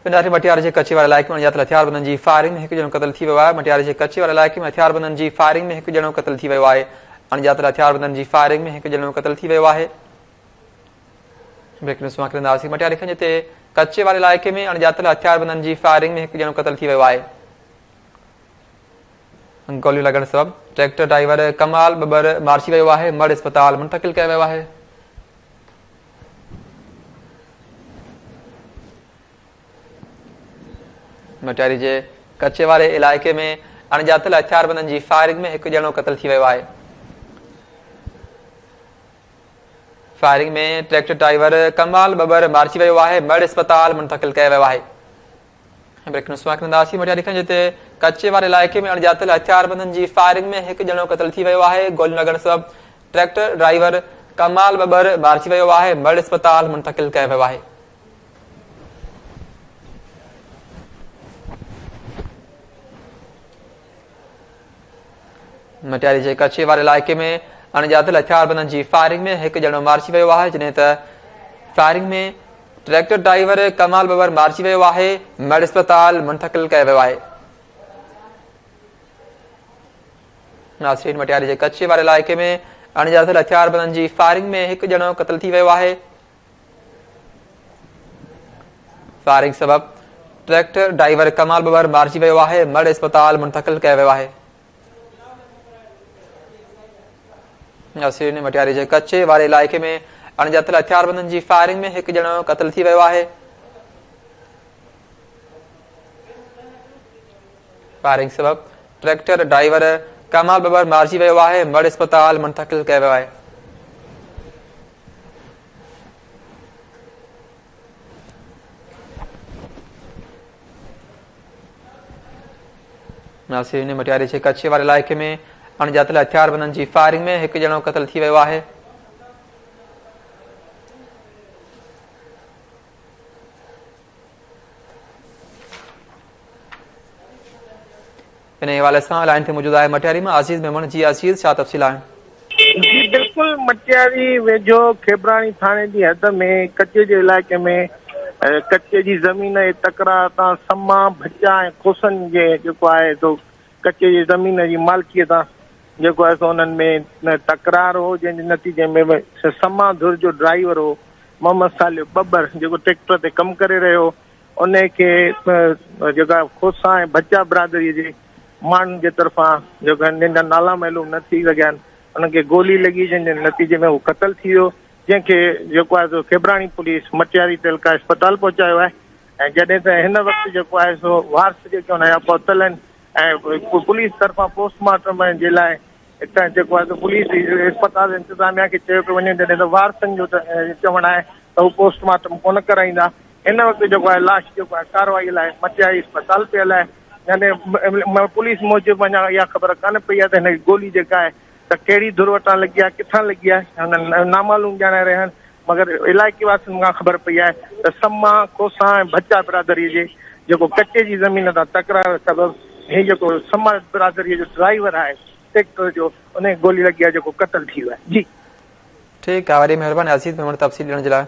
पिंडारी मटियार जे कच्चे वारे इलाइक़े में अणॼातल हथियारबंदनि जी फायरिंग में हिकु ॼणो क़त्ल थी वियो आहे। मटियार जे कच्चे वारे इलाइक़े में हथियारबंदनि जी फायरिंग में हिकु ॼणो क़त्ल थी वियो आहे। अणॼातल हथियारबंदनि जी फायरिंग में हिकु ॼणो क़त्ल थी वियो आहे। ब्रेकिंग न्यूज़ मां कंदासीं मटियारी खंज ते कच्चे वारे इलाइक़े में अणॼातल हथियारबंदनि जी फायरिंग में हिकु ॼणो क़त्ल थी वियो आहे। गोलियूं लॻण सबबि ट्रैक्टर ड्राइवर कमाल बबर मारिजी वियो आहे। मड अस्पताल मुंतक़िल कयो वियो आहे। मटियारी जे कच्चे वारे इलाइक़े में अणॼातल हथियारबंदनि जी फायरिंग में हिकु ॼणो क़त्ल थी वियो आहे। फायरिंग में ट्रैक्टर ड्राइवर कमाल बबर मारिजी वियो आहे। मड अस्पताल मुंतक़िल कयो वियो आहे। मटियारी खंज ते कच्चे वारे इलाइक़े में अणॼातल हथियारबंदनि जी फायरिंग में हिकु ॼणो क़त्ल थी वियो आहे। गोलियूं लॻण सबबि ट्रैक्टर ड्राइवर कमाल बबर मारिजी वियो आहे। मड अस्पताल मुंतक़िल कयो वियो आहे। मटियारी जे कच्चे वारे इलाइक़े में अणॼातल हथियारबंदनि जी फायरिंग में हिकु ॼणो मारिजी वियो आहे। जॾहिं त फायरिंग में ट्रैक्टर ड्राइवर कमाल बबर मारिजी वियो आहे। मड अस्पताल मुंतक़िल कयो वियो आहे। नासरीन मटियारी जे कच्चे वारे इलाइक़े में अणॼातल हथियारबंदनि जी फायरिंग में हिकु ॼणो क़त्ल थी वियो आहे। फायरिंग सबबि ट्रैक्टर ड्राइवर कमाल बबर मारिजी वियो आहे। मड अस्पताल मुंतक़िल कयो वियो आहे। नासरीन मटियारी जे कच्चे वारे इलाइक़े में अणॼातल हथियारबंदनि जी फायरिंग में हिकु ॼणो क़त्ल थी वियो आहे। फायरिंग सबबि ट्रैक्टर ड्राइवर कमाल बबर मारिजी वियो आहे। मड अस्पताल मुंतक़िल कयो वियो आहे। नासरीन मटियारी जे कच्चे वारे इलाइक़े में अणॼातल हथियारबंदनि जी फायरिंग में हिकु ॼणो क़त्ल थी वियो आहे। इन हवाले सां लाइन ते मौजूद आहे मटियारी में आज़ीज़ मेमन। जी आज़ीज़, छा तफ़सील आहिनि? जी बिल्कुल, मटियारी वेझो खेबराणी थाने जी हद में कच्चे जे इलाइक़े में कच्चे जी ज़मीन जे तकरार तां समा भचा ऐं खोसनि जे जेको आहे सो कच्चे जी ज़मीन जी मालिकीअ तां जेको आहे सो उन्हनि में तकरार हो, जंहिंजे नतीजे में समा धुर जो ड्राइवर हो मोहम्मद सालिह बबर जेको ट्रैक्टर ते कमु करे रहियो, उन खे जेका खोसा ऐं भचा बिरादरीअ जे माण्हुनि जे तरफ़ां जेका जंहिंजा नाला मालूम न थी सघिया आहिनि, उनखे गोली लॻी, जंहिंजे नतीजे में उहो क़त्ल थी वियो, जंहिंखे जेको आहे सो खेबराणी पुलिस मटियारी तेलका अस्पताल पहुचायो आहे। ऐं जॾहिं त हिन वक़्तु जेको आहे सो वारस जेके हुनजा पहुतल आहिनि ऐं पुलिस तरफ़ां पोस्टमार्टम जे लाइ हितां जेको आहे सो पुलिस अस्पताल इंतिज़ामिया खे चयो पियो वञे, जॾहिं त वारसनि जो चवणु आहे त हू पोस्टमार्टम कोन कराईंदा। हिन वक़्तु जेको आहे लाश जेको आहे कार्रवाई लाइ मटियारी अस्पताल पियल आहे। यानी पुलिस मूजिबि अञा इहा ख़बर कान पई आहे त हिन गोली जेका आहे त कहिड़ी धुर वटां लॻी आहे, किथां लॻी आहे, नामालूम ॼाणाए रहिया आहिनि, मगर इलाइक़े वासियुनि खां ख़बर पई आहे त समा खोसा ऐं भचा बिरादरीअ जे जेको कच्चे जी ज़मीन तां तकरार सबबि हे जेको समा बिरादरीअ जो ड्राइवर आहे ट्रैक्टर जो, उन गोली लॻी आहे जेको क़त्ल थी वियो आहे। जी ठीकु आहे, वॾी महिरबानी आज़ीज़ मेमन तफ़सील ॾियण जे लाइ।